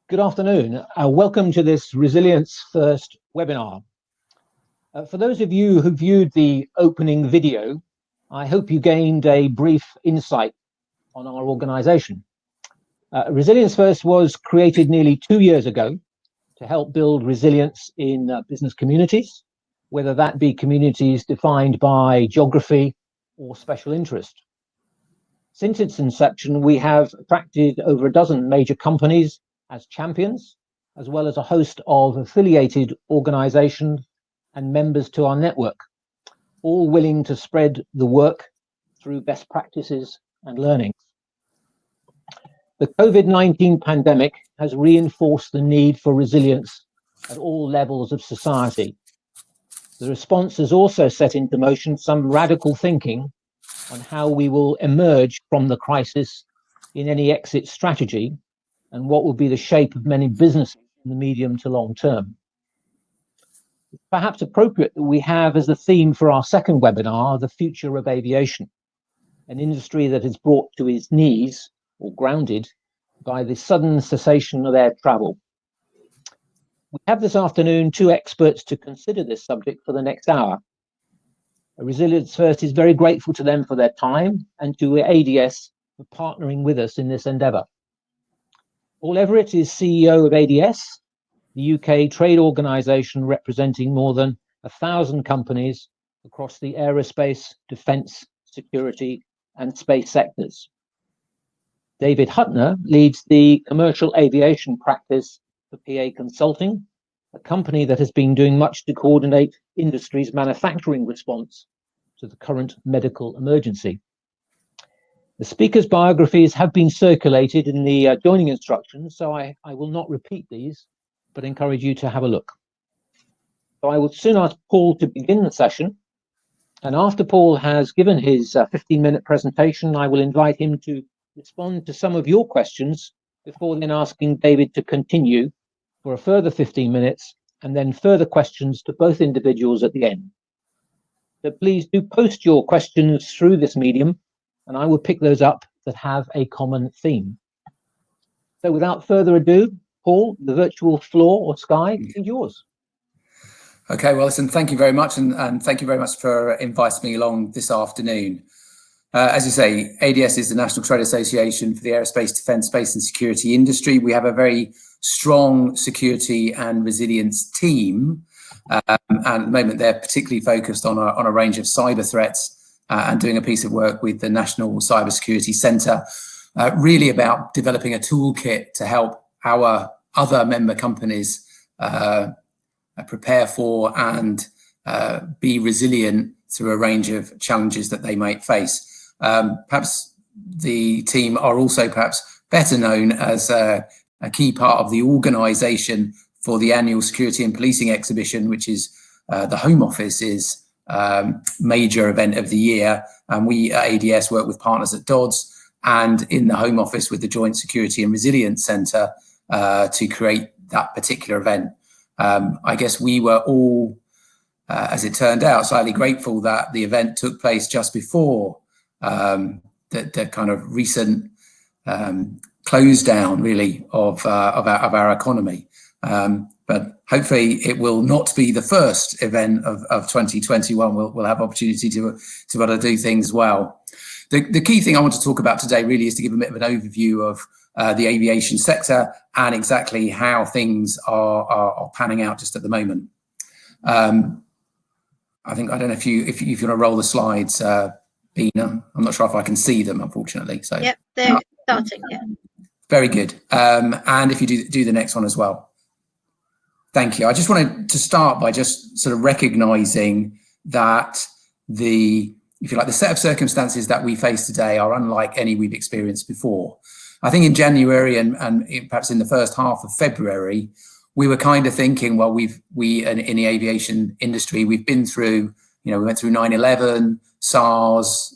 Good afternoon. Welcome to this Resilience First webinar. For those of you who viewed the opening video, I hope you gained a brief insight on our organization. Resilience First was created nearly 2 years ago to help build resilience in business communities, whether that be communities defined by geography or special interest. Since its inception, we have attracted over a dozen major companies as champions, as well as a host of affiliated organizations and members to our network, all willing to spread the work through best practices and learnings. The COVID-19 pandemic has reinforced the need for resilience at all levels of society. The response has also set into motion some radical thinking on how we will emerge from the crisis in any exit strategy and what will be the shape of many businesses in the medium to long term. It's perhaps appropriate that we have as the theme for our second webinar, the future of aviation, an industry that is brought to its knees or grounded by the sudden cessation of air travel. We have this afternoon two experts to consider this subject for the next hour. Resilience First is very grateful to them for their time and to ADS for partnering with us in this endeavour. Paul Everitt is CEO of ADS, the UK trade organisation representing more than 1,000 companies across the aerospace, defence, security and space sectors. David Huttner leads the commercial aviation practice for PA Consulting, a company that has been doing much to coordinate industry's manufacturing response to the current medical emergency. The speakers' biographies have been circulated in the joining instructions, so I will not repeat these, but encourage you to have a look. So I will soon ask Paul to begin the session, and after Paul has given his 15-minute presentation, I will invite him to respond to some of your questions before then asking David to continue for a further 15 minutes and then further questions to both individuals at the end. So please do post your questions through this medium, and I will pick those up that have a common theme. So without further ado, Paul, the virtual floor or sky is yours. Okay, well, listen, thank you very much, and thank you very much for inviting me along this afternoon. As you say, ADS is the National Trade Association for the Aerospace, Defence, Space and Security industry. We have a very strong security and resilience team, and at the moment they're particularly focused on a range of cyber threats and doing a piece of work with the National Cybersecurity Centre, really about developing a toolkit to help our other member companies prepare for and be resilient through a range of challenges that they might face. Perhaps the team are also perhaps better known as a key part of the organisation for the annual Security and Policing exhibition, which is the Home Office's major event of the year. And we at ADS work with partners at Dodds and in the Home Office with the Joint Security and Resilience Centre to create that particular event. I guess we were all, as it turned out, slightly grateful that the event took place just before the kind of recent close down, really, of our economy. But hopefully it will not be the first event of 2021. We'll have opportunity to be able to do things well. The key thing I want to talk about today really is to give a bit of an overview of the aviation sector and exactly how things are panning out just at the moment. I don't know if you want to roll the slides, Bina. I'm not sure if I can see them, unfortunately. So yep, they're starting. Yeah. Very good. And if you do the next one as well. Thank you. I just wanted to start by just sort of recognizing that the set of circumstances that we face today are unlike any we've experienced before. I think in January and perhaps in the first half of February, we were kind of thinking, well, we in the aviation industry, we've been through, we went through 9/11, SARS,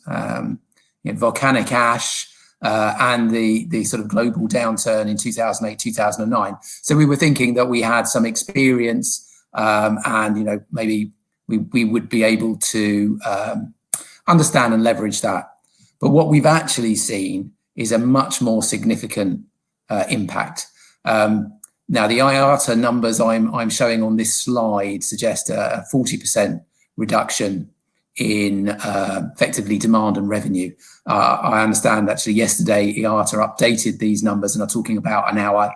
volcanic ash, and the sort of global downturn in 2008, 2009. So we were thinking that we had some experience, and maybe we would be able to understand and leverage that. But what we've actually seen is a much more significant impact. Now, the IATA numbers I'm showing on this slide suggest a 40% reduction in effectively demand and revenue. I understand actually yesterday IATA updated these numbers and are talking about now a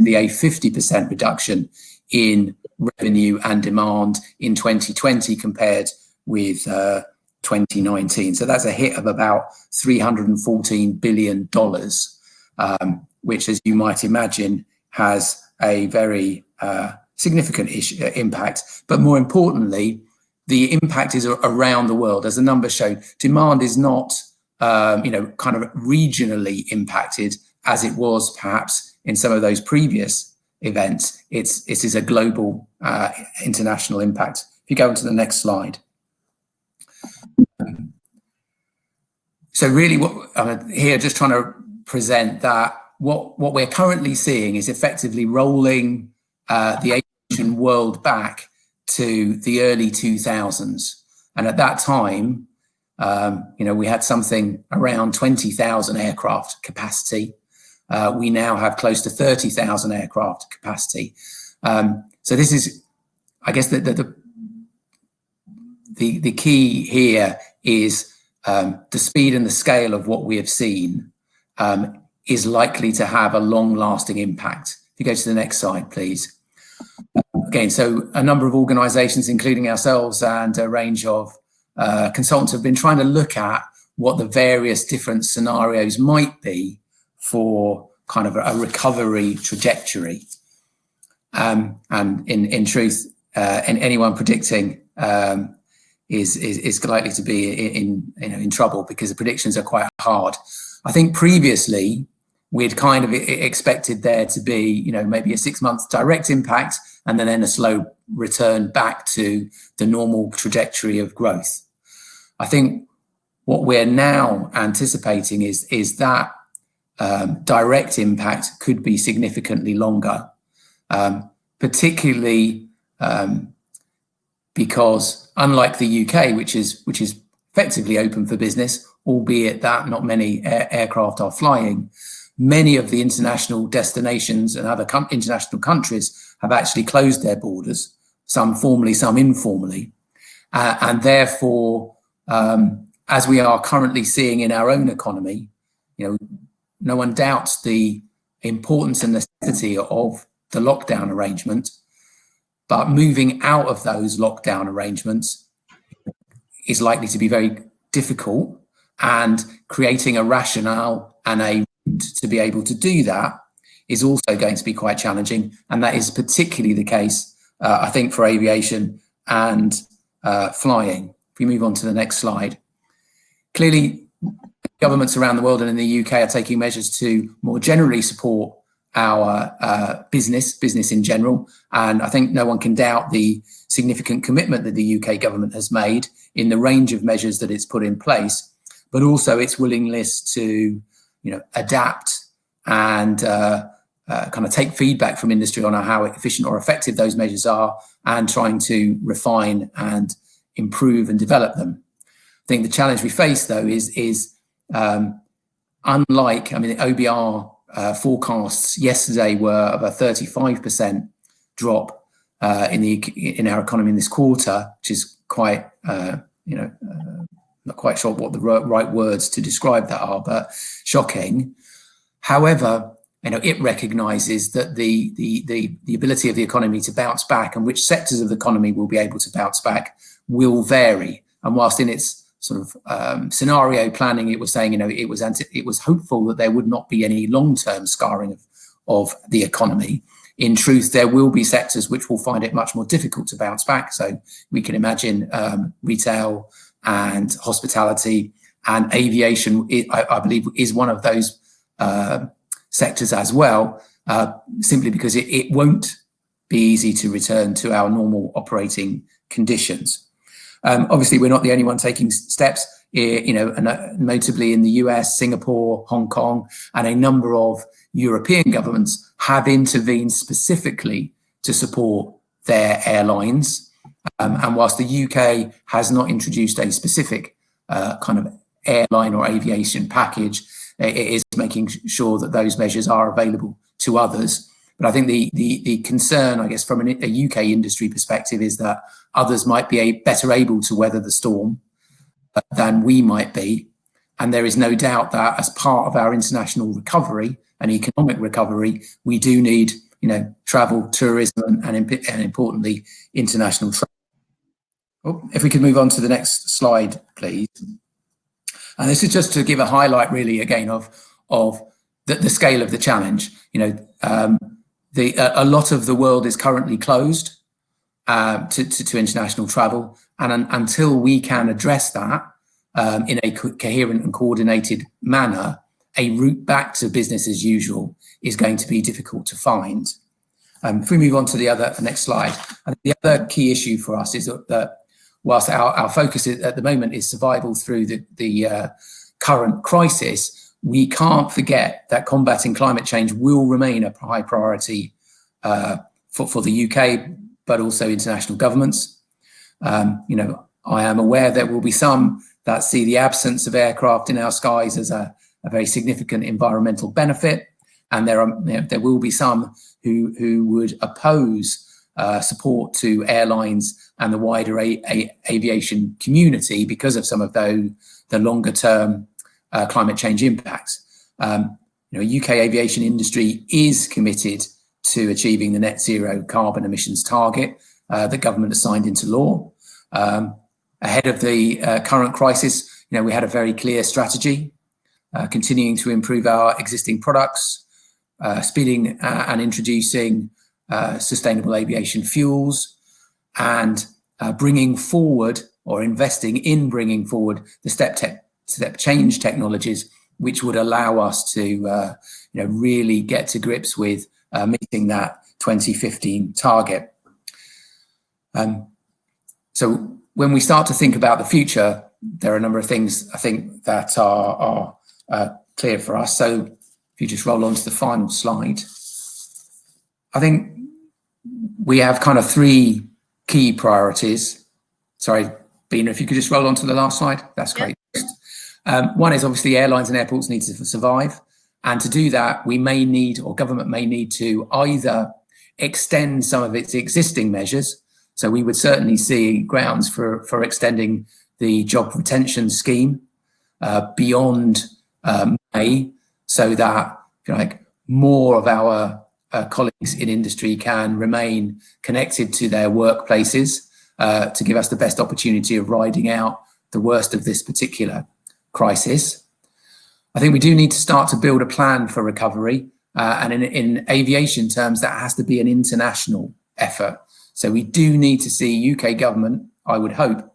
50% reduction in revenue and demand in 2020 compared with 2019. So that's a hit of about $314 billion, which, as you might imagine, has a very significant impact. But more importantly, the impact is around the world. As the numbers show, demand is not, kind of regionally impacted as it was perhaps in some of those previous events. It is a global, international impact. If you go on to the next slide. So really what I'm here just trying to present that what we're currently seeing is effectively rolling the aviation world back to the early 2000s. And at that time, we had something around 20,000 aircraft capacity. We now have close to 30,000 aircraft capacity. So this is, I guess, the key here is the speed and the scale of what we have seen is likely to have a long-lasting impact. If you go to the next slide, please. Again, so a number of organisations, including ourselves and a range of consultants, have been trying to look at what the various different scenarios might be for kind of a recovery trajectory. And in truth, anyone predicting is likely to be in trouble because the predictions are quite hard. I think previously we'd kind of expected there to be, maybe a 6 month direct impact and then a slow return back to the normal trajectory of growth. I think what we're now anticipating is that direct impact could be significantly longer, particularly because unlike the UK, which is effectively open for business, albeit that not many aircraft are flying, many of the international destinations and other international countries have actually closed their borders, some formally, some informally. And therefore, as we are currently seeing in our own economy, no one doubts the importance and necessity of the lockdown arrangement, but moving out of those lockdown arrangements is likely to be very difficult, and creating a rationale and a route to be able to do that is also going to be quite challenging. And that is particularly the case, I think, for aviation and flying. If we move on to the next slide. Clearly, governments around the world and in the UK are taking measures to more generally support our business in general. And I think no one can doubt the significant commitment that the UK government has made in the range of measures that it's put in place, but also its willingness to, adapt and kind of take feedback from industry on how efficient or effective those measures are, and trying to refine and improve and develop them. I think the challenge we face, though, is unlike, the OBR forecasts yesterday were of a 35% drop in our economy in this quarter, which is quite, not quite sure what the right words to describe that are, but shocking. However, it recognises that the ability of the economy to bounce back and which sectors of the economy will be able to bounce back will vary. And whilst in its sort of scenario planning, it was saying, it was hopeful that there would not be any long-term scarring of the economy. In truth, there will be sectors which will find it much more difficult to bounce back. So we can imagine retail and hospitality, and aviation, I believe, is one of those sectors as well, simply because it won't be easy to return to our normal operating conditions. Obviously, we're not the only one taking steps, notably in the US, Singapore, Hong Kong, and a number of European governments have intervened specifically to support their airlines. And whilst the UK has not introduced a specific kind of airline or aviation package, it is making sure that those measures are available to others. But I think the concern, I guess, from a UK industry perspective is that others might be better able to weather the storm than we might be. And there is no doubt that as part of our international recovery and economic recovery, we do need, travel, tourism, and importantly, international travel. Oh, if we could move on to the next slide, please. And this is just to give a highlight, really, again, of the scale of the challenge. A lot of the world is currently closed to international travel, and until we can address that in a coherent and coordinated manner, a route back to business as usual is going to be difficult to find. If we move on to the next slide, I think the other key issue for us is that whilst our focus at the moment is survival through the current crisis, we can't forget that combating climate change will remain a high priority for the UK, but also international governments. I am aware there will be some that see the absence of aircraft in our skies as a very significant environmental benefit, and there will be some who would oppose support to airlines and the wider aviation community because of some of the longer term climate change impacts. UK aviation industry is committed to achieving the net zero carbon emissions target that government has signed into law. Ahead of the current crisis, we had a very clear strategy, continuing to improve our existing products, speeding and introducing sustainable aviation fuels, and bringing forward or investing in bringing forward the step change technologies, which would allow us to really get to grips with meeting that 2015 target. So when we start to think about the future, there are a number of things I think that are clear for us. So if you just roll on to the final slide, I think we have kind of three key priorities. Sorry, Bina, if you could just roll on to the last slide, that's great. Yep. One is obviously airlines and airports need to survive. And to do that, we may need, or government may need to either extend some of its existing measures. So we would certainly see grounds for extending the job retention scheme beyond May, so that more of our colleagues in industry can remain connected to their workplaces to give us the best opportunity of riding out the worst of this particular crisis. I think we do need to start to build a plan for recovery, and in aviation terms, that has to be an international effort. So we do need to see UK government, I would hope,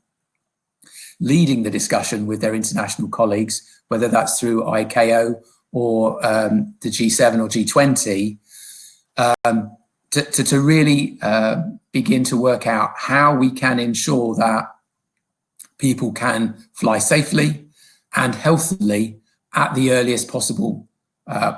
leading the discussion with their international colleagues, whether that's through ICAO or the G7 or G20, to really begin to work out how we can ensure that people can fly safely and healthily at the earliest possible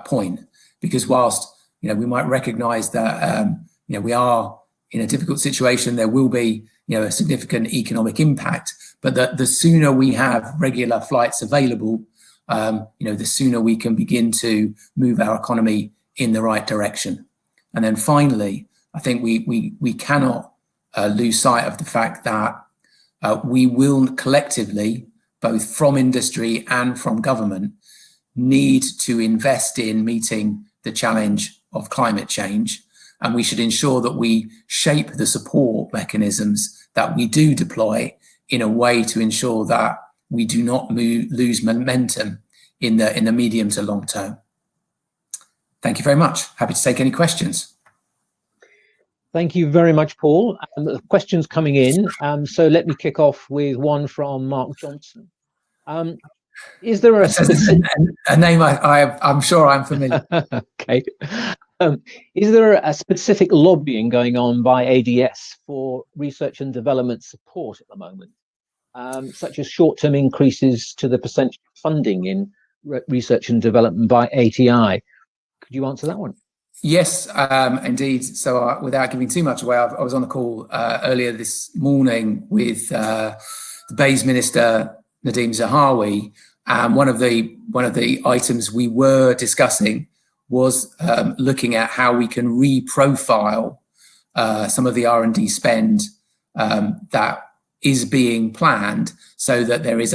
point. Because whilst we might recognise that we are in a difficult situation, there will be a significant economic impact, but the sooner we have regular flights available, the sooner we can begin to move our economy in the right direction. And then finally, I think we cannot lose sight of the fact that we will collectively, both from industry and from government, need to invest in meeting the challenge of climate change. And we should ensure that we shape the support mechanisms that we do deploy in a way to ensure that we do not lose momentum in the medium to long term. Thank you very much. Happy to take any questions. Thank you very much, Paul. Questions coming in. So let me kick off with one from Mark Johnson. Is there a name I'm sure I'm familiar? Okay. Is there a specific lobbying going on by ADS for research and development support at the moment, such as short-term increases to the percentage of funding in research and development by ATI? Could you answer that one? Yes, indeed. So without giving too much away, I was on the call earlier this morning with the BEIS Minister, Nadhim Zahawi. One of the items we were discussing was looking at how we can reprofile some of the R&D spend that is being planned, so that there is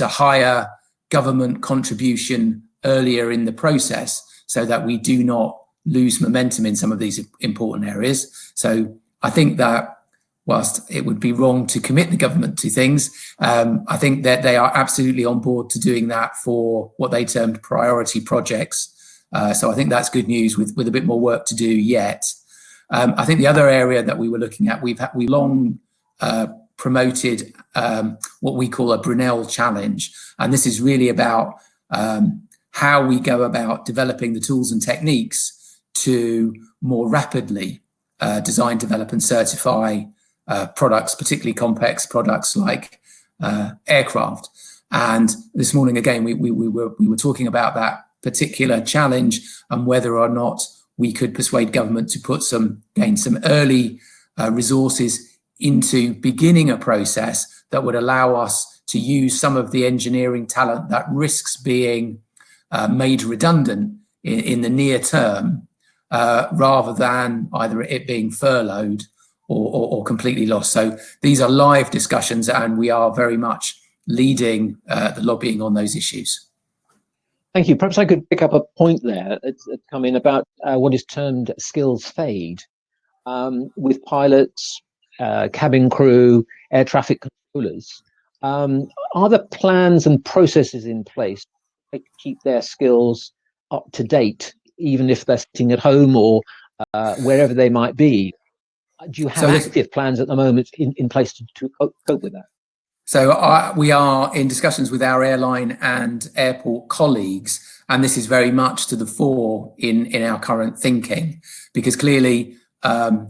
a higher government contribution earlier in the process, so that we do not lose momentum in some of these important areas. So I think that whilst it would be wrong to commit the government to things, I think that they are absolutely on board to doing that for what they termed priority projects. So I think that's good news, with a bit more work to do yet. I think the other area that we were looking at, we long promoted what we call a Brunel challenge. And this is really about how we go about developing the tools and techniques to more rapidly design, develop and certify products, particularly complex products like aircraft. And this morning, again, we were talking about that particular challenge and whether or not we could persuade government to put some early resources into beginning a process that would allow us to use some of the engineering talent that risks being made redundant in the near term, rather than either it being furloughed or completely lost. So these are live discussions, and we are very much leading the lobbying on those issues. Thank you. Perhaps I could pick up a point there. It's coming about what is termed skills fade, with pilots, cabin crew, air traffic controllers. Are there plans and processes in place to keep their skills up to date, even if they're sitting at home or wherever they might be? Do you have active plans at the moment in place to cope with that? So we are in discussions with our airline and airport colleagues, and this is very much to the fore in our current thinking, because clearly, for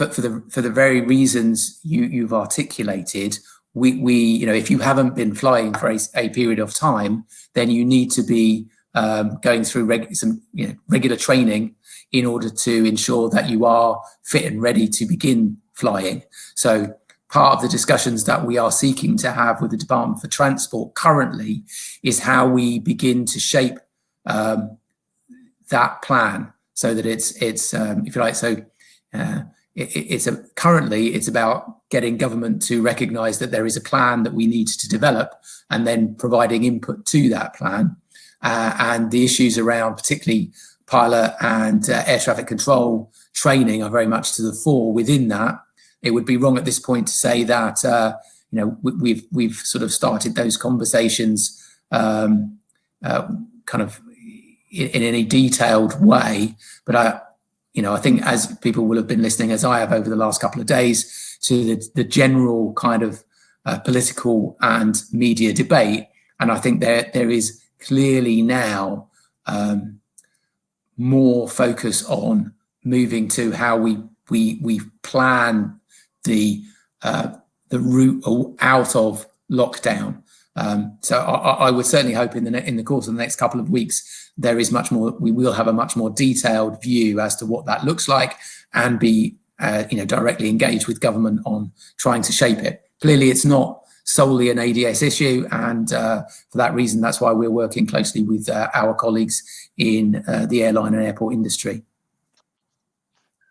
the very reasons you've articulated, we if you haven't been flying for a period of time, then you need to be going through some regular training in order to ensure that you are fit and ready to begin flying. So part of the discussions that we are seeking to have with the Department for Transport currently is how we begin to shape that plan, so that it's if you like, currently it's about getting government to recognise that there is a plan that we need to develop, and then providing input to that plan. And the issues around particularly pilot and air traffic control training are very much to the fore within that. It would be wrong at this point to say that we've sort of started those conversations kind of in any detailed way, but I think, as people will have been listening, as I have over the last couple of days, to the general kind of political and media debate, and I think there is clearly now more focus on moving to how we plan the route out of lockdown. So I would certainly hope in the course of the next couple of weeks there is much more. We will have a much more detailed view as to what that looks like, and be directly engaged with government on trying to shape it. Clearly, it's not solely an ADS issue, and for that reason, that's why we're working closely with our colleagues in the airline and airport industry.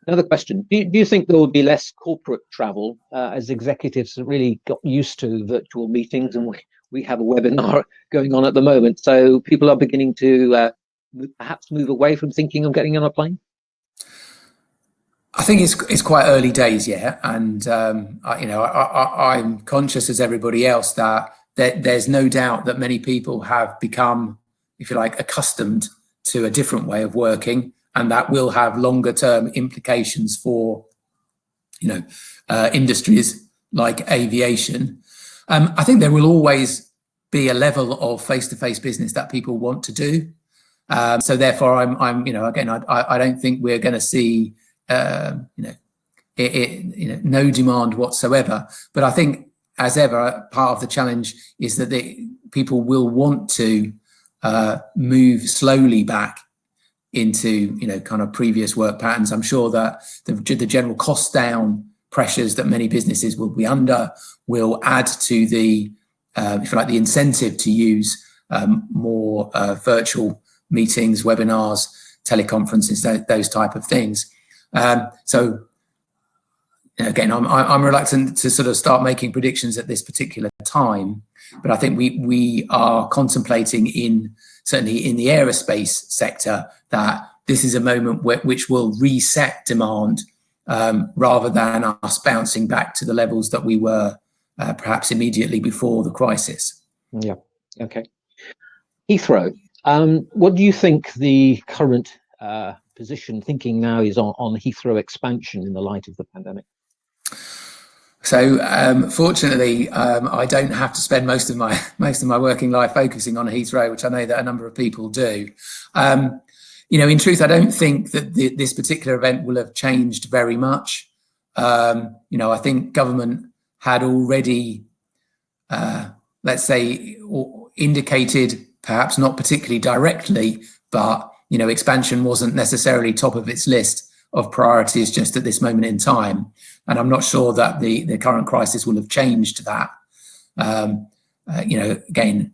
Another question: Do you think there will be less corporate travel as executives have really got used to virtual meetings, and we have a webinar going on at the moment, so people are beginning to perhaps move away from thinking of getting on a plane? I think it's quite early days yet, and I'm conscious, as everybody else, that there's no doubt that many people have become, if you like, accustomed to a different way of working, and that will have longer term implications for industries like aviation. I think there will always be a level of face-to-face business that people want to do. So therefore, I don't think we're going to see no demand whatsoever. But I think, as ever, part of the challenge is that people will want to move slowly back into kind of previous work patterns. I'm sure that the general cost down pressures that many businesses will be under will add to the if you like, the incentive to use more virtual meetings, webinars, teleconferences, those type of things. So again, I'm reluctant to sort of start making predictions at this particular time, but I think we are contemplating certainly in the aerospace sector that this is a moment which will reset demand rather than us bouncing back to the levels that we were perhaps immediately before the crisis. Yeah. Okay. Heathrow, what do you think the current thinking now is on Heathrow expansion in the light of the pandemic? So fortunately, I don't have to spend most of my working life focusing on Heathrow, which I know that a number of people do. In truth, I don't think that this particular event will have changed very much. I think government had already, let's say, indicated, perhaps not particularly directly, but expansion wasn't necessarily top of its list of priorities just at this moment in time, and I'm not sure that the current crisis will have changed that. Again,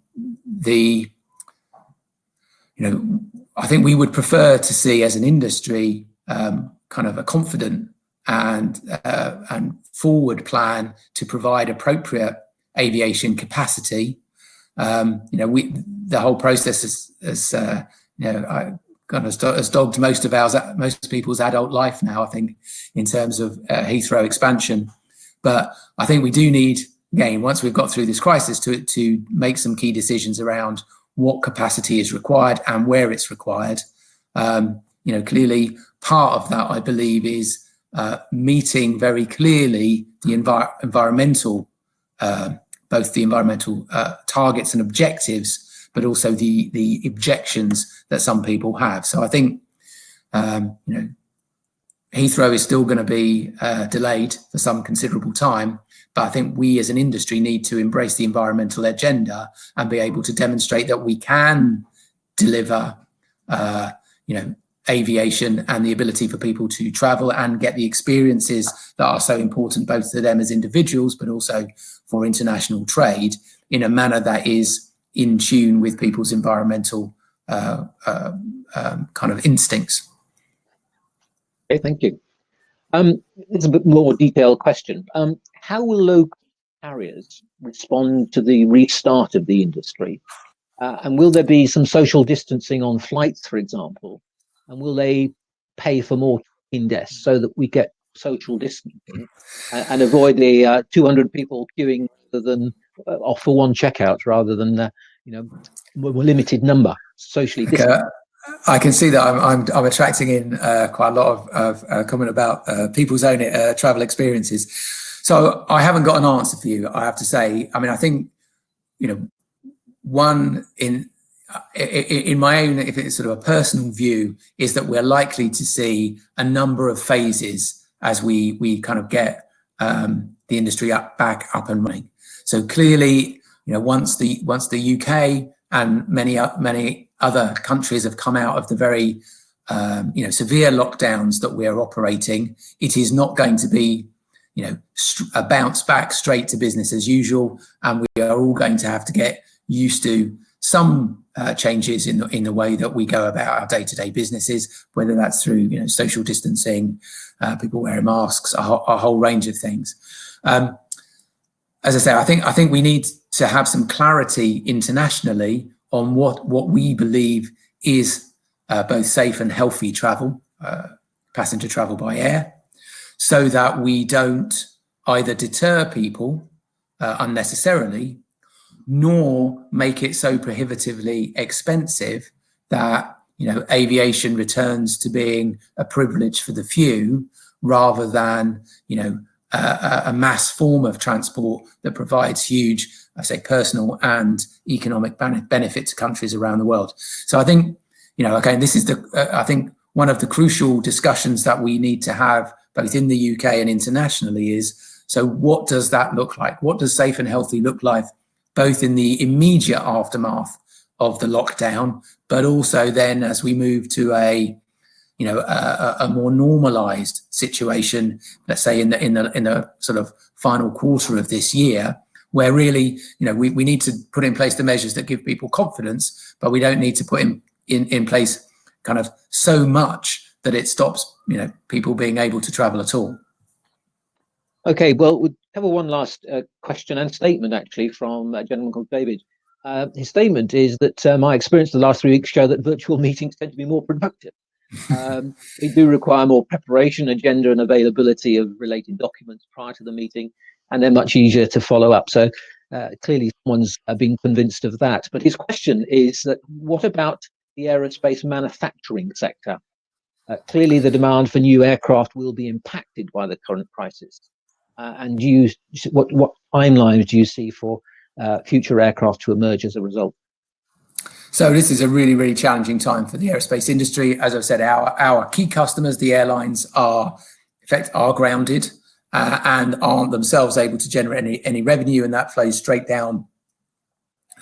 I think we would prefer to see as an industry kind of a confident and forward plan to provide appropriate aviation capacity. The whole process has dogged most people's adult life now, I think, in terms of Heathrow expansion. But I think we do need, again, once we've got through this crisis, to make some key decisions around what capacity is required and where it's required. Clearly part of that, I believe, is meeting very clearly the environmental, both the environmental targets and objectives, but also the objections that some people have. So I think Heathrow is still going to be delayed for some considerable time, but I think we as an industry need to embrace the environmental agenda and be able to demonstrate that we can deliver aviation and the ability for people to travel and get the experiences that are so important both to them as individuals, but also for international trade, in a manner that is in tune with people's environmental kind of instincts. Okay, thank you. It's a bit more detailed question. How will local carriers respond to the restart of the industry? And will there be some social distancing on flights, for example? And will they pay for more check-in desks so that we get social distancing and avoid the 200 people queuing rather than off for one checkout, rather than limited number socially distanced? I can see that I'm attracting in quite a lot of comment about people's own travel experiences. So I haven't got an answer for you, I have to say. I mean, I think one in my own, if it's sort of a personal view, is that we're likely to see a number of phases as we kind of get the industry back up and running. So clearly, once the UK and many other countries have come out of the very severe lockdowns that we're operating, it is not going to be a bounce back straight to business as usual, and we are all going to have to get used to some changes in the way that we go about our day-to-day businesses, whether that's through social distancing, people wearing masks, a whole range of things. As I say, I think we need to have some clarity internationally on what we believe is both safe and healthy travel, passenger travel by air, so that we don't either deter people unnecessarily, nor make it so prohibitively expensive that aviation returns to being a privilege for the few, rather than a mass form of transport that provides huge, I say, personal and economic benefit to countries around the world. So I think again, this is I think one of the crucial discussions that we need to have both in the UK and internationally is, so what does that look like? What does safe and healthy look like, both in the immediate aftermath of the lockdown, but also then as we move to a more normalized situation, let's say in the sort of final quarter of this year, where really we need to put in place the measures that give people confidence, but we don't need to put in in place kind of so much that it stops, people being able to travel at all. Okay, well, we'll cover one last question and statement, actually, from a gentleman called David. His statement is that my experience the last 3 weeks show that virtual meetings tend to be more productive. They do require more preparation, agenda, and availability of related documents prior to the meeting, and they're much easier to follow up. So clearly someone's been convinced of that. But his question is that what about the aerospace manufacturing sector? Clearly the demand for new aircraft will be impacted by the current crisis. And what timelines do you see for future aircraft to emerge as a result? So this is a really, really challenging time for the aerospace industry. As I've said, our key customers, the airlines, are grounded and aren't themselves able to generate any revenue, and that flows straight down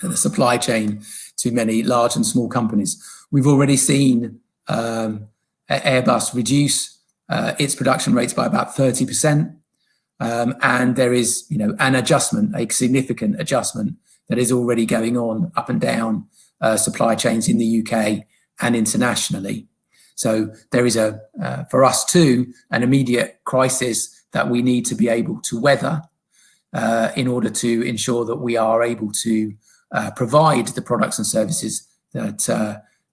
the supply chain to many large and small companies. We've already seen Airbus reduce its production rates by about 30%. And there is, an adjustment, a significant adjustment that is already going on up and down supply chains in the UK and internationally. So there is for us too, an immediate crisis that we need to be able to weather in order to ensure that we are able to provide the products and services that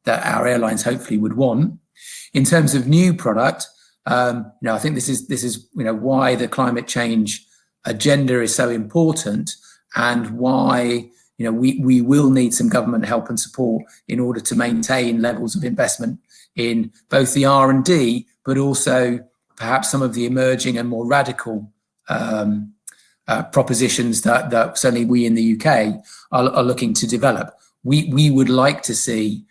our airlines hopefully would want. In terms of new product, I think this is why the climate change agenda is so important, and why we will need some government help and support in order to maintain levels of investment in both the R&D, but also perhaps some of the emerging and more radical propositions that certainly we in the UK are looking to develop. We would like to see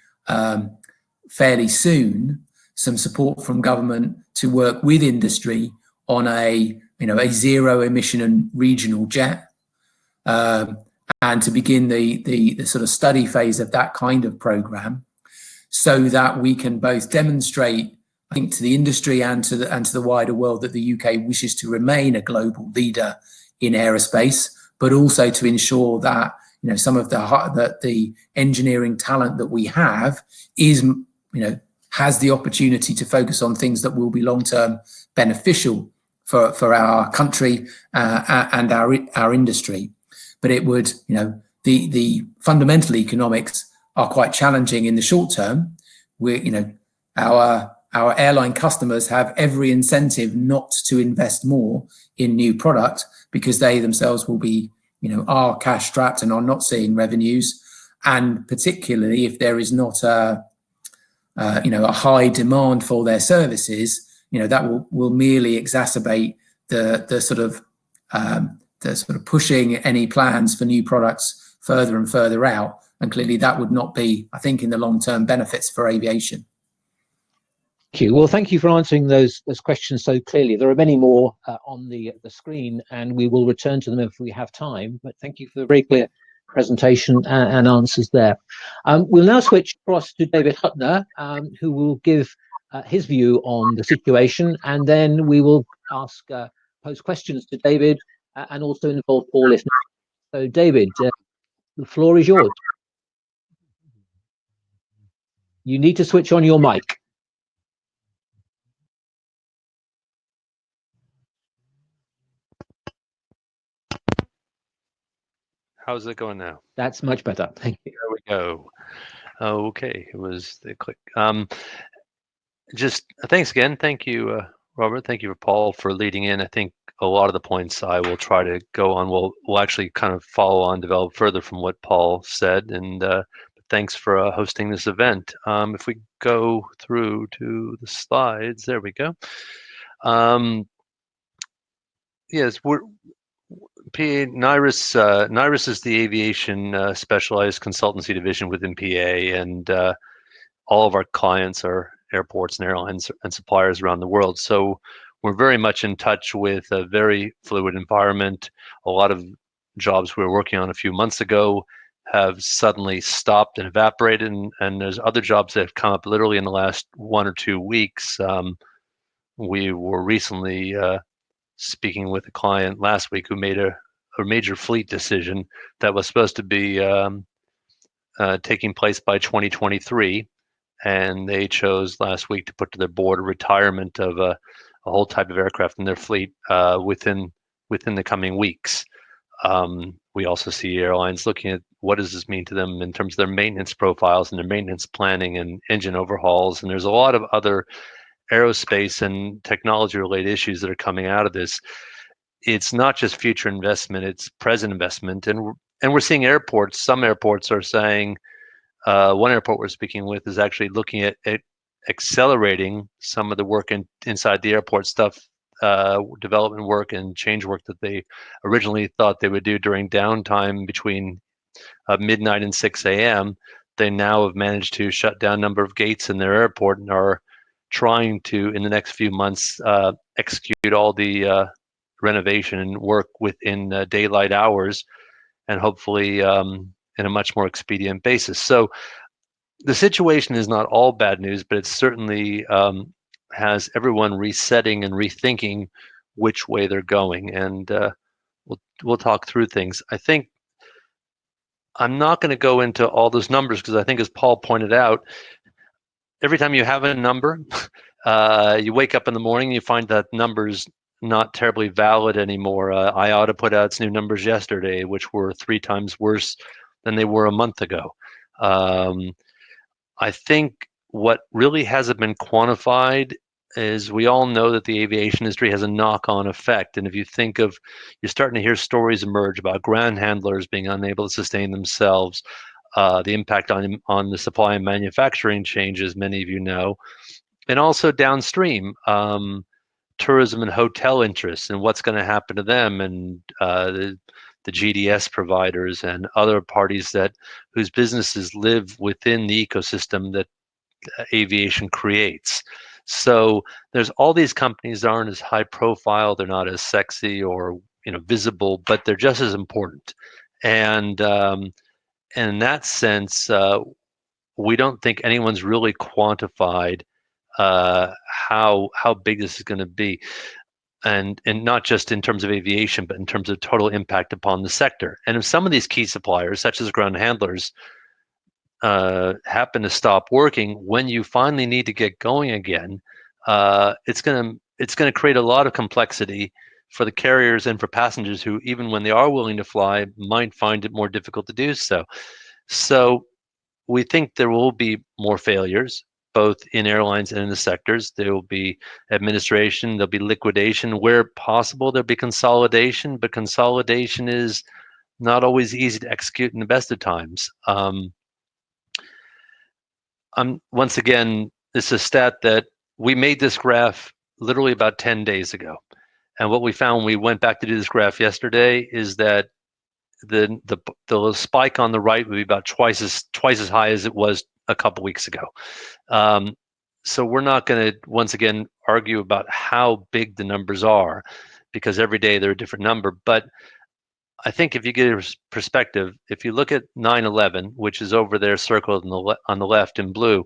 fairly soon some support from government to work with industry on a zero emission and regional jet, and to begin the sort of study phase of that kind of program, so that we can both demonstrate, I think, to the industry and to the wider world that the UK wishes to remain a global leader in aerospace, but also to ensure that some of the engineering talent that we have is has the opportunity to focus on things that will be long-term beneficial for our country and our industry. But it would, the fundamental economics are quite challenging in the short term. Our airline customers have every incentive not to invest more in new product, because they themselves will be, are cash strapped and are not seeing revenues. And particularly if there is not a high demand for their services, that will merely exacerbate the sort of pushing any plans for new products further and further out. And clearly that would not be, I think, in the long term benefits for aviation. Thank you. Well, thank you for answering those questions so clearly. There are many more on the screen, and we will return to them if we have time. But thank you for the very clear presentation and answers there. We'll now switch across to David Huttner, who will give his view on the situation, and then we will pose questions to David and also involve Paul if necessary. So, David, the floor is yours. You need to switch on your mic. How's it going now? That's much better. Thank you. There we go. Okay, it was the click. Just thanks again. Thank you, Robert. Thank you, Paul, for leading in. I think a lot of the points I will try to go on will actually kind of follow on, develop further from what Paul said. And thanks for hosting this event. If we go through to the slides, there we go. Yes, NIRIS is the aviation specialized consultancy division within PA, and all of our clients are airports and airlines and suppliers around the world. So we're very much in touch with a very fluid environment. A lot of jobs we were working on a few months ago have suddenly stopped and evaporated, and there's other jobs that have come up literally in the last 1 or 2 weeks. We were recently speaking with a client last week who made a major fleet decision that was supposed to be taking place by 2023, and they chose last week to put to their board a retirement of a whole type of aircraft in their fleet within the coming weeks. We also see airlines looking at what does this mean to them in terms of their maintenance profiles and their maintenance planning and engine overhauls. And there's a lot of other aerospace and technology related issues that are coming out of this. It's not just future investment, it's present investment. And we're seeing airports, some airports are saying, one airport we're speaking with is actually looking at accelerating some of the work inside the airport stuff, development work and change work that they originally thought they would do during downtime between midnight and 6 a.m. They now have managed to shut down a number of gates in their airport and are trying to, in the next few months, execute all the renovation and work within daylight hours, and hopefully in a much more expedient basis. So the situation is not all bad news, but it certainly has everyone resetting and rethinking which way they're going. And we'll talk through things. I think I'm not going to go into all those numbers because I think, as Paul pointed out, every time you have a number, you wake up in the morning, you find that number's not terribly valid anymore. IATA put out its new numbers yesterday, which were 3 times worse than they were a month ago. I think what really hasn't been quantified is we all know that the aviation industry has a knock-on effect. And if you think of, you're starting to hear stories emerge about ground handlers being unable to sustain themselves, the impact on the supply and manufacturing changes, many of you know, and also downstream, tourism and hotel interests and what's going to happen to them, and the GDS providers and other parties whose businesses live within the ecosystem that aviation creates. So there's all these companies that aren't as high profile, they're not as sexy or visible, but they're just as important. And in that sense, we don't think anyone's really quantified how big this is going to be. And not just in terms of aviation, but in terms of total impact upon the sector. And if some of these key suppliers, such as ground handlers, happen to stop working, when you finally need to get going again, it's going to create a lot of complexity for the carriers and for passengers who, even when they are willing to fly, might find it more difficult to do so. So we think there will be more failures, both in airlines and in the sectors. There will be administration, there'll be liquidation. Where possible, there'll be consolidation, but consolidation is not always easy to execute in the best of times. Once again, this is a stat that we made this graph literally about 10 days ago. And what we found when we went back to do this graph yesterday is that the spike on the right would be about twice as high as it was a couple weeks ago. So we're not going to once again argue about how big the numbers are, because every day they're a different number. But I think if you get a perspective, if you look at 9/11, which is over there circled on the left in blue,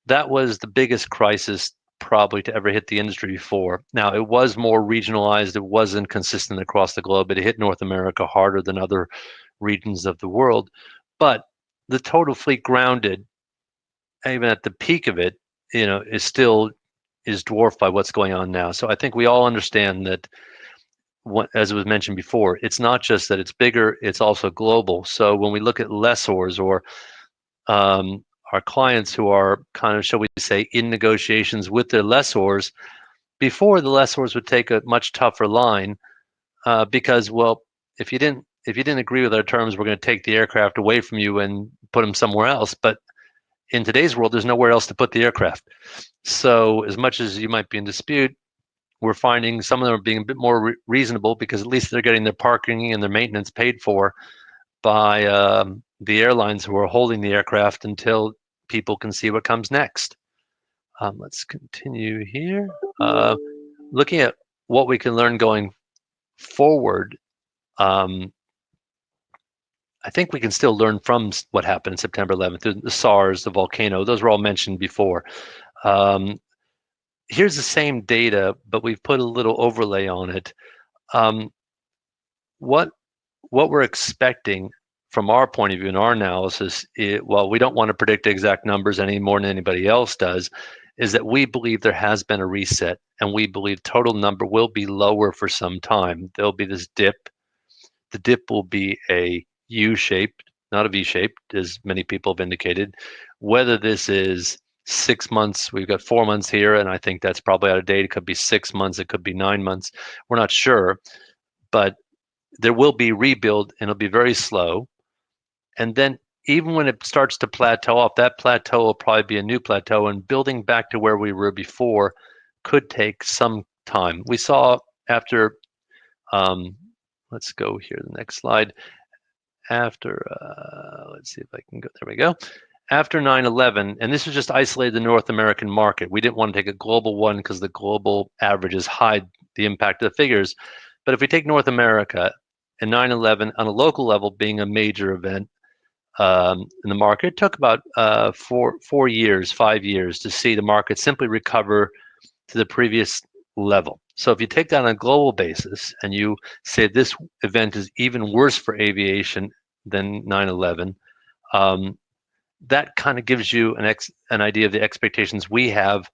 that was the biggest crisis probably to ever hit the industry before. Now, it was more regionalized. It wasn't consistent across the globe. It hit North America harder than other regions of the world. But the total fleet grounded, even at the peak of it, is dwarfed by what's going on now. So I think we all understand that, as it was mentioned before, it's not just that it's bigger, it's also global. So when we look at lessors or our clients who are kind of, shall we say, in negotiations with their lessors, before the lessors would take a much tougher line because, well, if you didn't agree with our terms, we're going to take the aircraft away from you and put them somewhere else. But in today's world, there's nowhere else to put the aircraft. So as much as you might be in dispute, we're finding some of them are being a bit more reasonable, because at least they're getting their parking and their maintenance paid for by the airlines who are holding the aircraft until people can see what comes next. Let's continue here. Looking at what we can learn going forward, I think we can still learn from what happened in September 11th, the SARS, the volcano. Those were all mentioned before. Here's the same data, but we've put a little overlay on it. What we're expecting from our point of view in our analysis, while we don't want to predict exact numbers any more than anybody else does, is that we believe there has been a reset, and we believe total number will be lower for some time. There'll be this dip. The dip will be a U-shaped, not a V-shaped, as many people have indicated. Whether this is 6 months, we've got 4 months here, and I think that's probably out of date. It could be 6 months, it could be 9 months. We're not sure, but there will be rebuild, and it'll be very slow. And then even when it starts to plateau off, that plateau will probably be a new plateau, and building back to where we were before could take some time. We saw after, let's go here, the next slide. After, let's see if I can go, there we go. After 9/11, and this was just isolated the North American market. We didn't want to take a global one because the global averages hide the impact of the figures. But if we take North America and 9/11 on a local level being a major event in the market, it took about 4 years, 5 years to see the market simply recover to the previous level. So if you take that on a global basis and you say this event is even worse for aviation than 9/11, that kind of gives you an idea of the expectations we have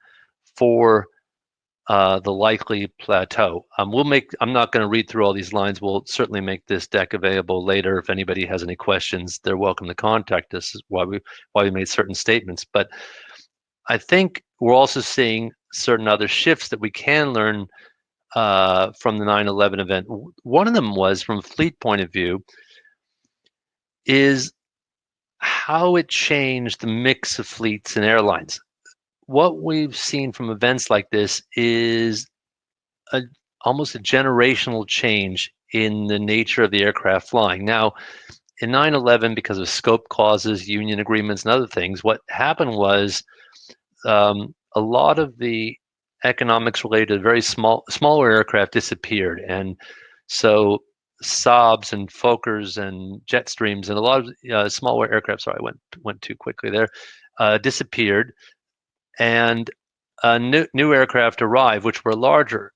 for the likely plateau. I'm not going to read through all these lines. We'll certainly make this deck available later. If anybody has any questions, they're welcome to contact us why we made certain statements. But I think we're also seeing certain other shifts that we can learn from the 9/11 event. One of them was, from a fleet point of view, is how it changed the mix of fleets and airlines. What we've seen from events like this is almost a generational change in the nature of the aircraft flying. Now, in 9/11, because of scope clauses, union agreements, and other things, what happened was a lot of the economics related to very smaller aircraft disappeared, and so Saabs and Fokkers and Jetstreams and a lot of smaller aircraft. Sorry, I went too quickly there. Disappeared, and new aircraft arrived, which were larger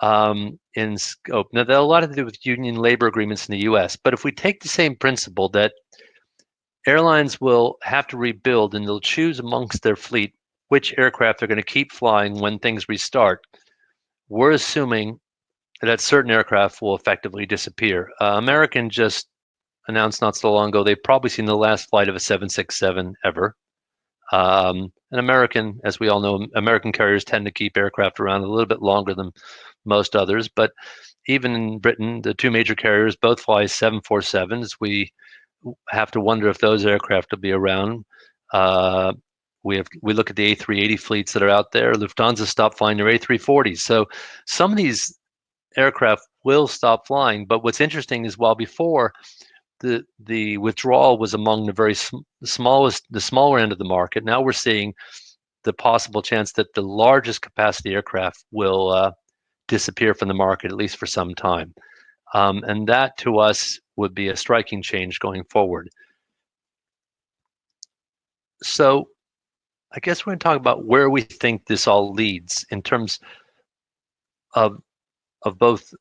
in scope. Now, that had a lot to do with union labor agreements in the U.S. But if we take the same principle that airlines will have to rebuild and they'll choose amongst their fleet which aircraft they're going to keep flying when things restart, we're assuming that certain aircraft will effectively disappear. American just announced not so long ago they've probably seen the last flight of a 767 ever. And American, as we all know, American carriers tend to keep aircraft around a little bit longer than most others. But even in Britain, the two major carriers both fly 747s. We have to wonder if those aircraft will be around. We look at the A380 fleets that are out there. Lufthansa stopped flying their A340s. So some of these aircraft will stop flying. But what's interesting is, while before the withdrawal was among the very smaller end of the market, now we're seeing the possible chance that the largest capacity aircraft will disappear from the market, at least for some time. And that, to us, would be a striking change going forward. So I guess we're going to talk about where we think this all leads in terms of both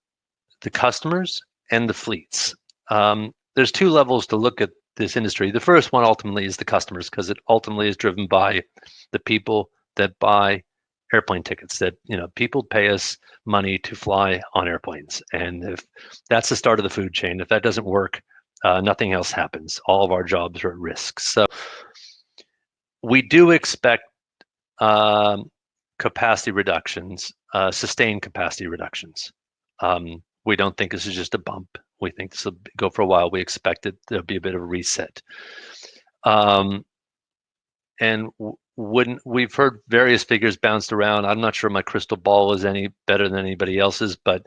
the customers and the fleets. There's two levels to look at this industry. The first one ultimately is the customers, because it ultimately is driven by the people that buy airplane tickets. That, people pay us money to fly on airplanes, and if that's the start of the food chain, if that doesn't work, nothing else happens. All of our jobs are at risk. So we do expect capacity reductions, sustained capacity reductions. We don't think this is just a bump. We think this will go for a while. We expect there'll be a bit of a reset. And when we've heard various figures bounced around, I'm not sure my crystal ball is any better than anybody else's, but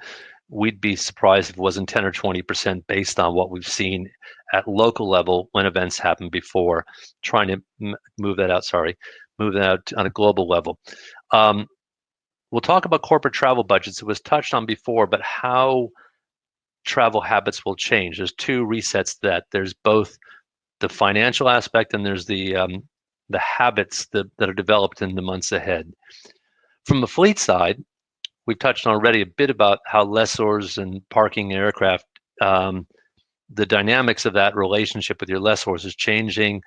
we'd be surprised if it wasn't 10 or 20% based on what we've seen at local level when events happened before, trying to move that out on a global level. We'll talk about corporate travel budgets. It was touched on before, but how travel habits will change. There's two resets to that. There's both the financial aspect and there's the habits that are developed in the months ahead. From the fleet side, we've touched on already a bit about how lessors and parking aircraft the dynamics of that relationship with your lessors is changing.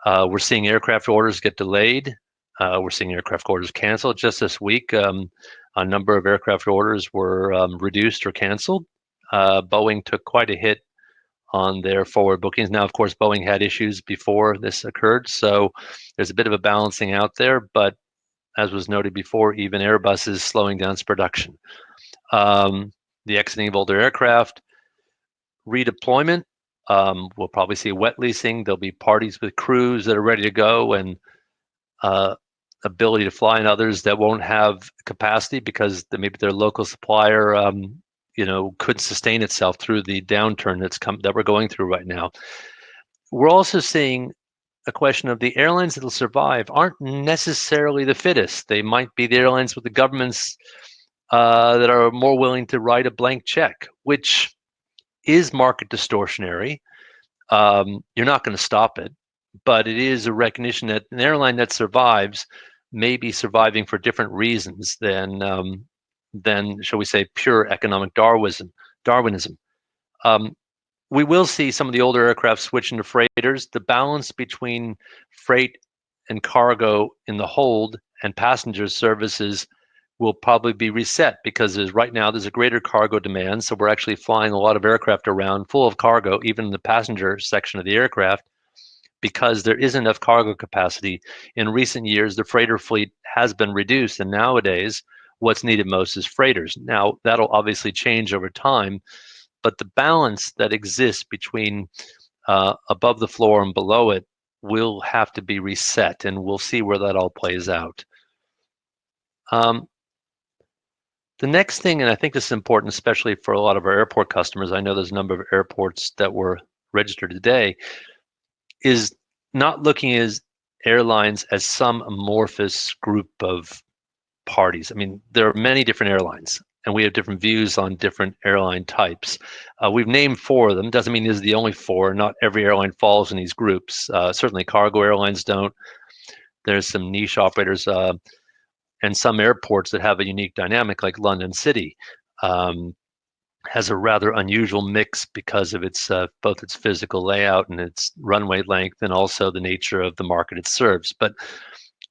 We're seeing aircraft orders get delayed. We're seeing aircraft orders canceled. Just this week, a number of aircraft orders were reduced or canceled. Boeing took quite a hit on their forward bookings. Now, of course, Boeing had issues before this occurred, so there's a bit of a balancing out there. But as was noted before, even Airbus is slowing down its production. The exiting of older aircraft, redeployment. We'll probably see wet leasing. There'll be parties with crews that are ready to go and ability to fly, and others that won't have capacity because maybe their local supplier could sustain itself through the downturn that we're going through right now. We're also seeing a question of the airlines that will survive aren't necessarily the fittest. They might be the airlines with the governments that are more willing to write a blank check, which is market distortionary. You're not going to stop it, but it is a recognition that an airline that survives may be surviving for different reasons than shall we say, pure economic Darwinism. We will see some of the older aircraft switch into freighters. The balance between freight and cargo in the hold and passenger services will probably be reset because right now there's a greater cargo demand. So we're actually flying a lot of aircraft around full of cargo, even in the passenger section of the aircraft, because there isn't enough cargo capacity. In recent years, the freighter fleet has been reduced, and nowadays what's needed most is freighters. Now, that'll obviously change over time, but the balance that exists between above the floor and below it will have to be reset, and we'll see where that all plays out. The next thing, and I think this is important, especially for a lot of our airport customers, I know there's a number of airports that were registered today, is not looking at airlines as some amorphous group of parties. I mean, there are many different airlines, and we have different views on different airline types. We've named 4 of them. Doesn't mean these are the only 4. Not every airline falls in these groups. Certainly cargo airlines don't. There's some niche operators and some airports that have a unique dynamic, like London City. Has a rather unusual mix because of its both its physical layout and its runway length, and also the nature of the market it serves. But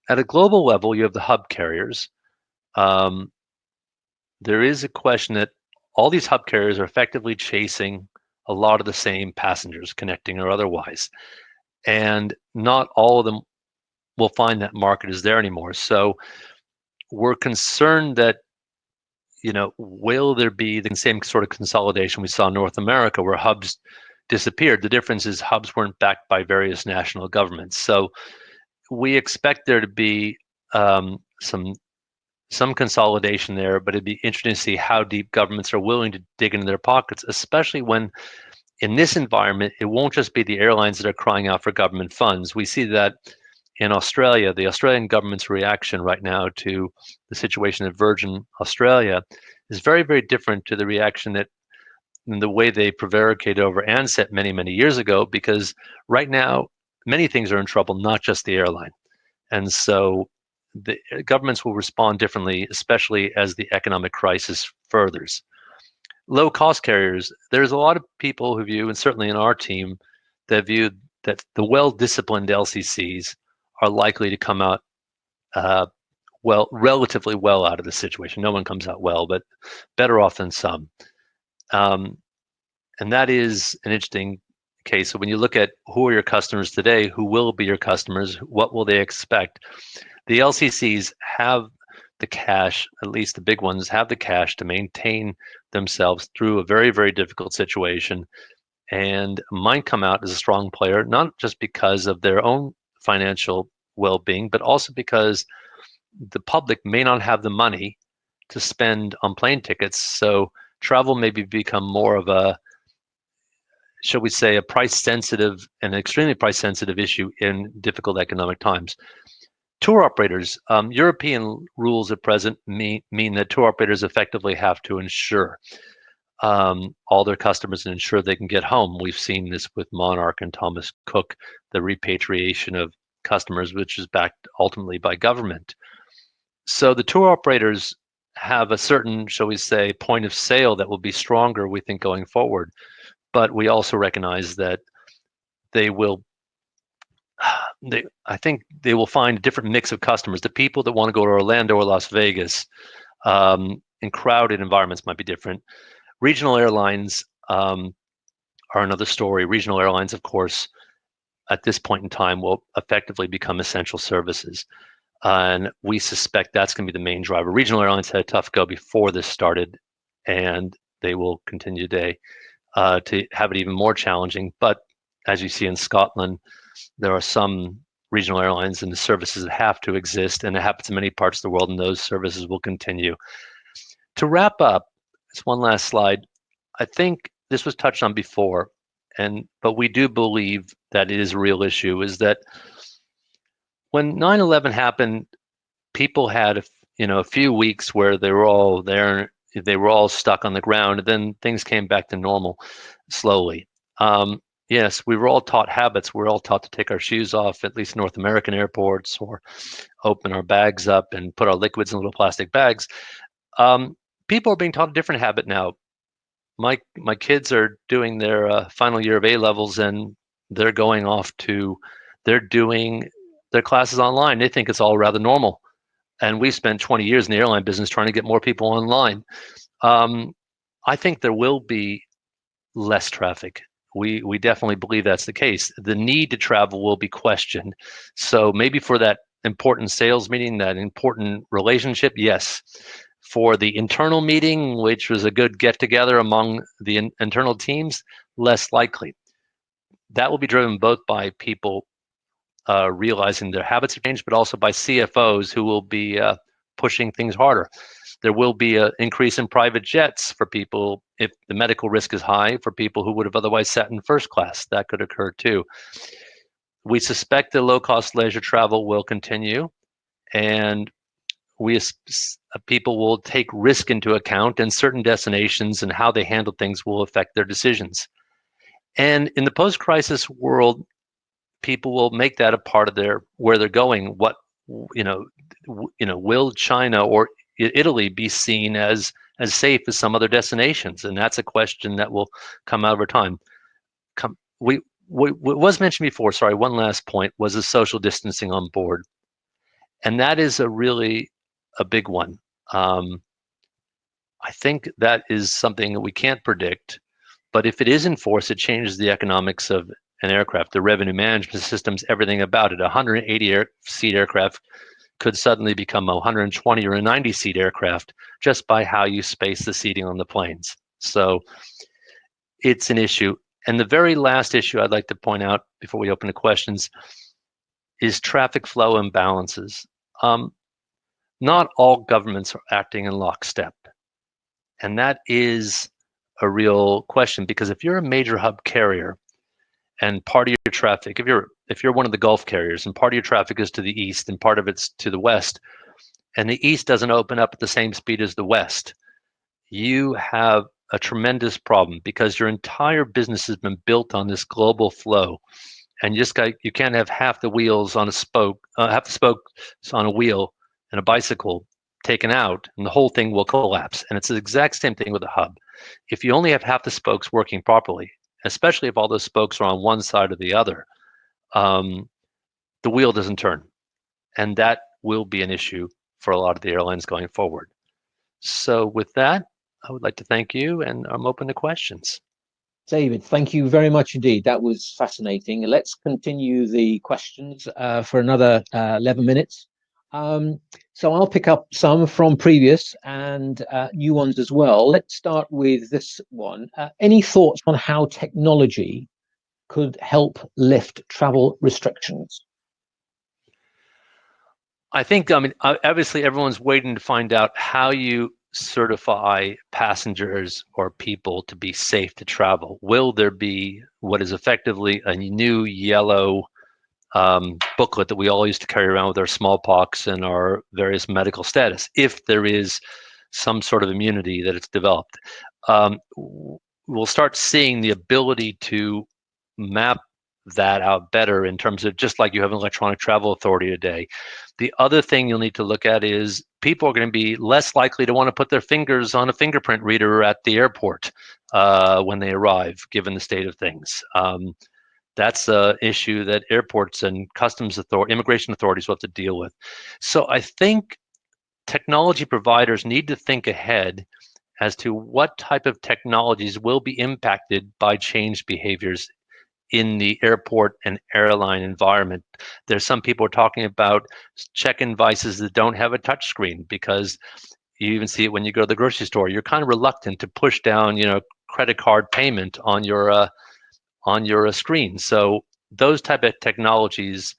at a global level, you have the hub carriers. There is a question that all these hub carriers are effectively chasing a lot of the same passengers, connecting or otherwise, and not all of them will find that market is there anymore. So we're concerned that, will there be the same sort of consolidation we saw in North America where hubs disappeared? The difference is hubs weren't backed by various national governments. So we expect there to be some consolidation there, but it'd be interesting to see how deep governments are willing to dig into their pockets, especially when in this environment, it won't just be the airlines that are crying out for government funds. We see that in Australia, the Australian government's reaction right now to the situation at Virgin Australia is very, very different to the reaction that in the way they prevaricated over Ansett many, many years ago, because right now, many things are in trouble, not just the airline. And so the governments will respond differently, especially as the economic crisis furthers. Low-cost carriers, there's a lot of people who view, and certainly in our team, that view that the well-disciplined LCCs are likely to come out relatively well out of the situation. No one comes out well, but better off than some. And that is an interesting case. So when you look at who are your customers today, who will be your customers, what will they expect? The LCCs have the cash, at least the big ones have the cash to maintain themselves through a very, very difficult situation, and might come out as a strong player, not just because of their own financial well-being, but also because the public may not have the money to spend on plane tickets. So travel may become more of a, shall we say, a price-sensitive, an extremely price-sensitive issue in difficult economic times. Tour operators, European rules at present mean that tour operators effectively have to insure all their customers and ensure they can get home. We've seen this with Monarch and Thomas Cook, the repatriation of customers, which is backed ultimately by government. So the tour operators have a certain, shall we say, point of sale that will be stronger, we think, going forward. but we also recognize that they will. I think they will find a different mix of customers. The people that want to go to Orlando or Las Vegas in crowded environments might be different. Regional airlines are another story. Regional airlines, of course, at this point in time will effectively become essential services. And we suspect that's going to be the main driver. Regional airlines had a tough go before this started, and they will continue today to have it even more challenging. But as you see in Scotland, there are some regional airlines and the services that have to exist, and it happens in many parts of the world, and those services will continue. To wrap up, it's one last slide. I think this was touched on before, but we do believe that it is a real issue, is that when 9/11 happened, people had a few weeks where they were all there, they were all stuck on the ground, and then things came back to normal slowly. Yes, we were all taught habits. We were all taught to take our shoes off, at least North American airports, or open our bags up and put our liquids in little plastic bags. People are being taught a different habit now. My kids are doing their final year of A-levels, and they're doing their classes online. They think it's all rather normal. And we spent 20 years in the airline business trying to get more people online. I think there will be less traffic. We definitely believe that's the case. The need to travel will be questioned. So maybe for that important sales meeting, that important relationship, yes. For the internal meeting, which was a good get-together among the internal teams, less likely. That will be driven both by people realizing their habits have changed, but also by CFOs who will be pushing things harder. There will be an increase in private jets for people if the medical risk is high, for people who would have otherwise sat in first class. That could occur too. We suspect that low-cost leisure travel will continue, and people will take risk into account, and certain destinations and how they handle things will affect their decisions. And in the post-crisis world, people will make that a part of where they're going. What will China or Italy be seen as safe as some other destinations? And that's a question that will come out over time. What was mentioned before, sorry, one last point, was the social distancing on board. And that is a big one. I think that is something that we can't predict, but if it is enforced, it changes the economics of an aircraft, the revenue management systems, everything about it. A 180-seat aircraft could suddenly become a 120 or a 90-seat aircraft just by how you space the seating on the planes. So it's an issue. And the very last issue I'd like to point out before we open to questions is traffic flow imbalances. Not all governments are acting in lockstep. And that is a real question, because if you're a major hub carrier and part of your traffic, if you're one of the Gulf carriers and part of your traffic is to the east and part of it's to the west, and the east doesn't open up at the same speed as the west, you have a tremendous problem, because your entire business has been built on this global flow. And you can't have half the wheels on a spoke, half the spokes on a wheel and a bicycle taken out, and the whole thing will collapse. And it's the exact same thing with a hub. If you only have half the spokes working properly, especially if all those spokes are on one side or the other, the wheel doesn't turn. And that will be an issue for a lot of the airlines going forward. So with that, I would like to thank you, and I'm open to questions. David, thank you very much indeed. That was fascinating. Let's continue the questions for another 11 minutes. So I'll pick up some from previous and new ones as well. Let's start with this one. Any thoughts on how technology could help lift travel restrictions? I think, obviously everyone's waiting to find out how you certify passengers or people to be safe to travel. Will there be what is effectively a new yellow booklet that we all used to carry around with our smallpox and our various medical status, if there is some sort of immunity that it's developed? We'll start seeing the ability to map that out better, in terms of just like you have an electronic travel authority today. The other thing you'll need to look at is people are going to be less likely to want to put their fingers on a fingerprint reader at the airport. when they arrive, given the state of things. That's an issue that airports and immigration authorities will have to deal with. So I think technology providers need to think ahead as to what type of technologies will be impacted by changed behaviors in the airport and airline environment. There's some people are talking about check-in devices that don't have a touch screen, because you even see it when you go to the grocery store. You're kind of reluctant to push down, credit card payment on your screen. So those type of technologies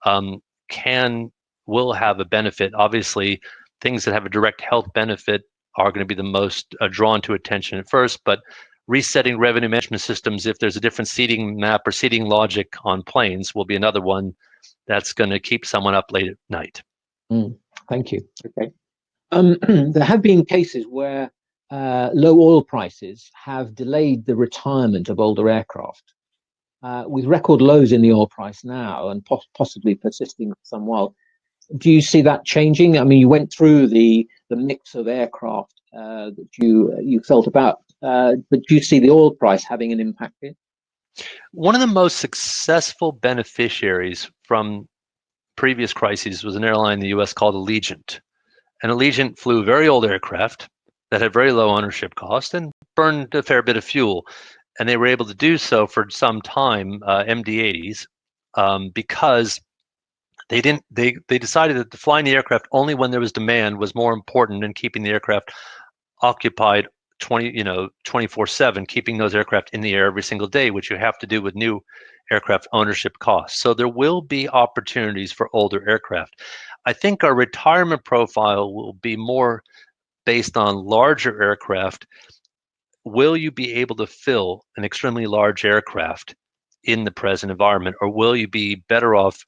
will have a benefit. Obviously, things that have a direct health benefit are going to be the most drawn to attention at first, but resetting revenue management systems, if there's a different seating map or seating logic on planes, will be another one that's going to keep someone up late at night. Thank you. Okay. There have been cases where low oil prices have delayed the retirement of older aircraft. With record lows in the oil price now and possibly persisting for some while, do you see that changing? I mean, you went through the mix of aircraft that you felt about, but do you see the oil price having an impact here? One of the most successful beneficiaries from previous crises was an airline in the US called Allegiant. And Allegiant flew very old aircraft that had very low ownership cost and burned a fair bit of fuel. And they were able to do so for some time, MD-80s, because they decided that flying the aircraft only when there was demand was more important than keeping the aircraft occupied 24/7, keeping those aircraft in the air every single day, which you have to do with new aircraft ownership costs. So there will be opportunities for older aircraft. I think our retirement profile will be more based on larger aircraft. Will you be able to fill an extremely large aircraft in the present environment, or will you be better off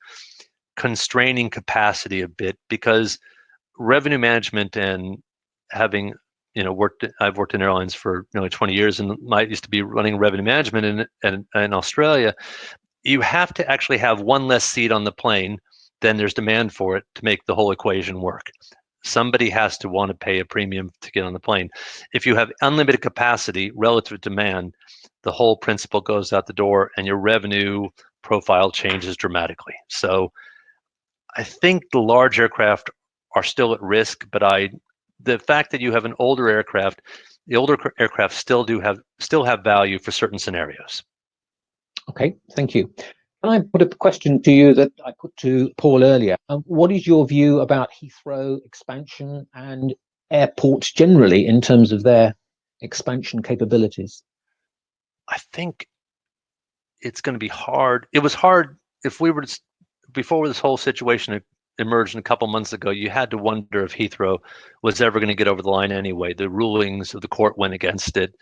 constraining capacity a bit? Because revenue management and having I've worked in airlines for nearly 20 years, and I used to be running revenue management in Australia. You have to actually have one less seat on the plane than there's demand for it to make the whole equation work. Somebody has to want to pay a premium to get on the plane. If you have unlimited capacity relative to demand, the whole principle goes out the door and your revenue profile changes dramatically. So I think the large aircraft are still at risk, but the fact that you have an older aircraft, the older aircraft still have value for certain scenarios. Okay, thank you. Can I put a question to you that I put to Paul earlier? What is your view about Heathrow expansion and airports generally in terms of their expansion capabilities? I think it's going to be hard. It was hard if we were to, before this whole situation emerged a couple months ago, you had to wonder if Heathrow was ever going to get over the line anyway. The rulings of the court went against it.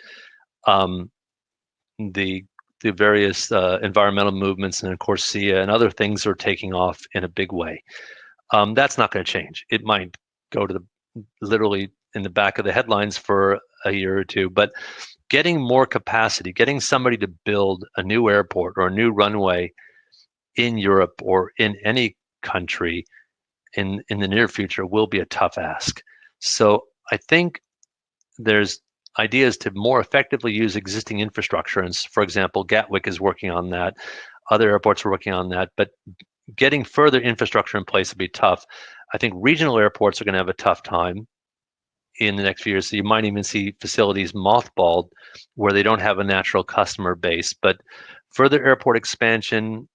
The various environmental movements and of course SIA and other things are taking off in a big way. That's not going to change. It might go to literally in the back of the headlines for a year or two, but getting more capacity, getting somebody to build a new airport or a new runway in Europe or in any country in the near future will be a tough ask. So I think there's ideas to more effectively use existing infrastructure. And for example, Gatwick is working on that. Other airports are working on that. But getting further infrastructure in place will be tough. I think regional airports are going to have a tough time in the next few years. So you might even see facilities mothballed where they don't have a natural customer base. But further airport expansion,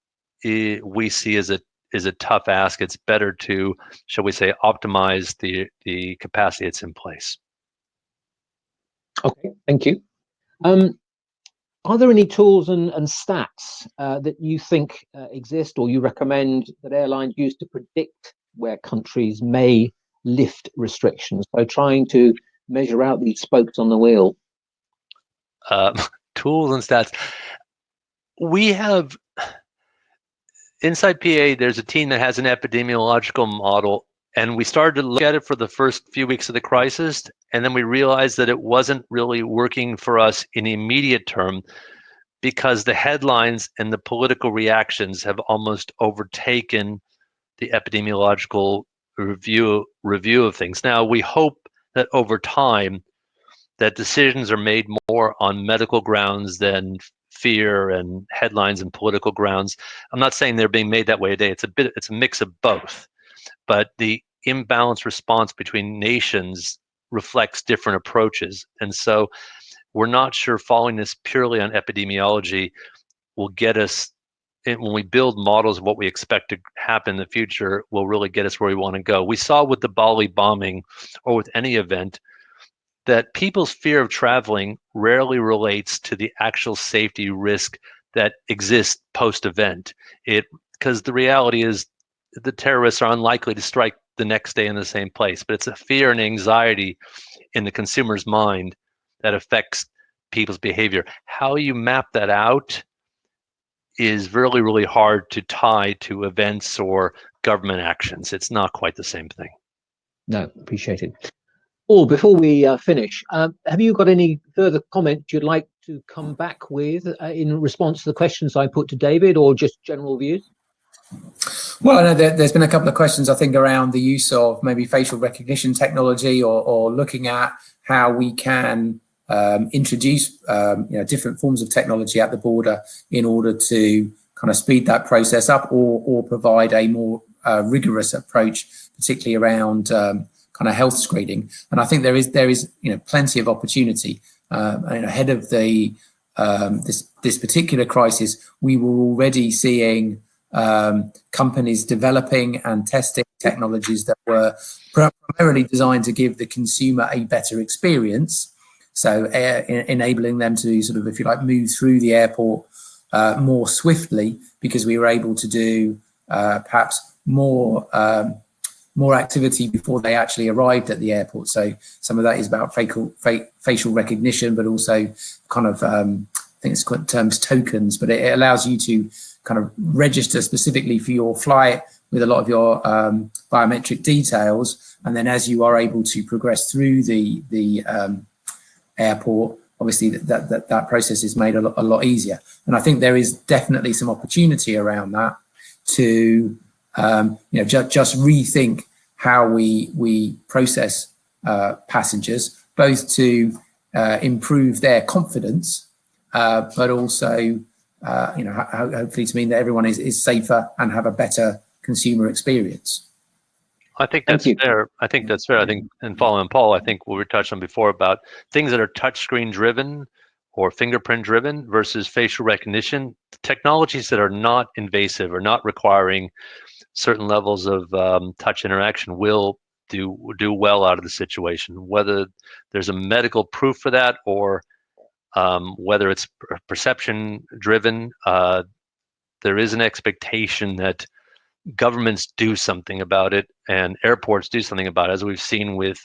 we see as a tough ask. It's better to, shall we say, optimize the capacity that's in place. Okay, thank you. Are there any tools and stats that you think exist or you recommend that airlines use to predict where countries may lift restrictions? So trying to measure out these spokes on the wheel. Tools and stats. We have, inside PA, there's a team that has an epidemiological model, and we started to look at it for the first few weeks of the crisis, and then we realized that it wasn't really working for us in the immediate term because the headlines and the political reactions have almost overtaken the epidemiological review of things. Now, we hope that over time, that decisions are made more on medical grounds than fear and headlines and political grounds. I'm not saying they're being made that way today. It's a mix of both, but the imbalanced response between nations reflects different approaches. And so we're not sure following this purely on epidemiology will get us, when we build models of what we expect to happen in the future, will really get us where we want to go. We saw with the Bali bombing, or with any event, that people's fear of traveling rarely relates to the actual safety risk that exists post-event. Because the reality is the terrorists are unlikely to strike the next day in the same place, but it's a fear and anxiety in the consumer's mind that affects people's behavior. How you map that out is really, really hard to tie to events or government actions. It's not quite the same thing. No, appreciate it. Paul, before we finish, have you got any further comments you'd like to come back with in response to the questions I put to David, or just general views? Well, I know there's been a couple of questions, I think, around the use of maybe facial recognition technology, or looking at how we can introduce different forms of technology at the border in order to kind of speed that process up, or provide a more rigorous approach, particularly around kind of health screening. And I think there is plenty of opportunity ahead of the this particular crisis. We were already seeing companies developing and testing technologies that were primarily designed to give the consumer a better experience. So enabling them to sort of, if you like, move through the airport more swiftly, because we were able to do perhaps more activity before they actually arrived at the airport. So some of that is about facial recognition, but also kind of, I think it's called terms tokens, but it allows you to kind of register specifically for your flight with a lot of your biometric details. And then as you are able to progress through the airport, obviously that process is made a lot easier. And I think there is definitely some opportunity around that to just rethink how we process passengers, both to improve their confidence, but also hopefully to mean that everyone is safer and have a better consumer experience. I think that's fair. I think, and following Paul, I think what we touched on before about things that are touchscreen driven or fingerprint driven versus facial recognition, technologies that are not invasive or not requiring certain levels of touch interaction will do well out of the situation. Whether there's a medical proof for that, or whether it's perception driven, there is an expectation that governments do something about it and airports do something about it, as we've seen with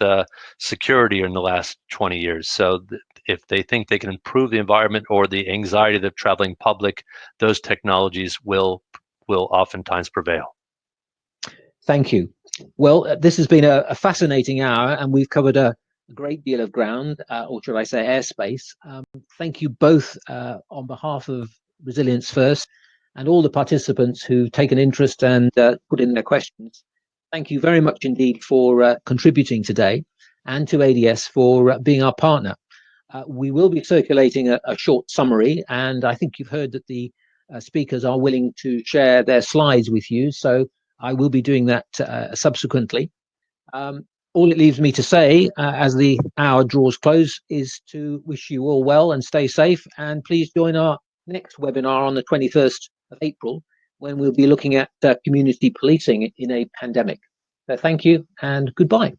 security in the last 20 years. So if they think they can improve the environment or the anxiety of the traveling public, those technologies will oftentimes prevail. Thank you. Well, this has been a fascinating hour, and we've covered a great deal of ground, or should I say airspace. Thank you both on behalf of Resilience First and all the participants who've taken interest and put in their questions. Thank you very much indeed for contributing today, and to ADS for being our partner. We will be circulating a short summary, and I think you've heard that the speakers are willing to share their slides with you, so I will be doing that subsequently. All it leaves me to say, as the hour draws close, is to wish you all well and stay safe, and please join our next webinar on the 21st of April, when we'll be looking at community policing in a pandemic. So thank you and goodbye.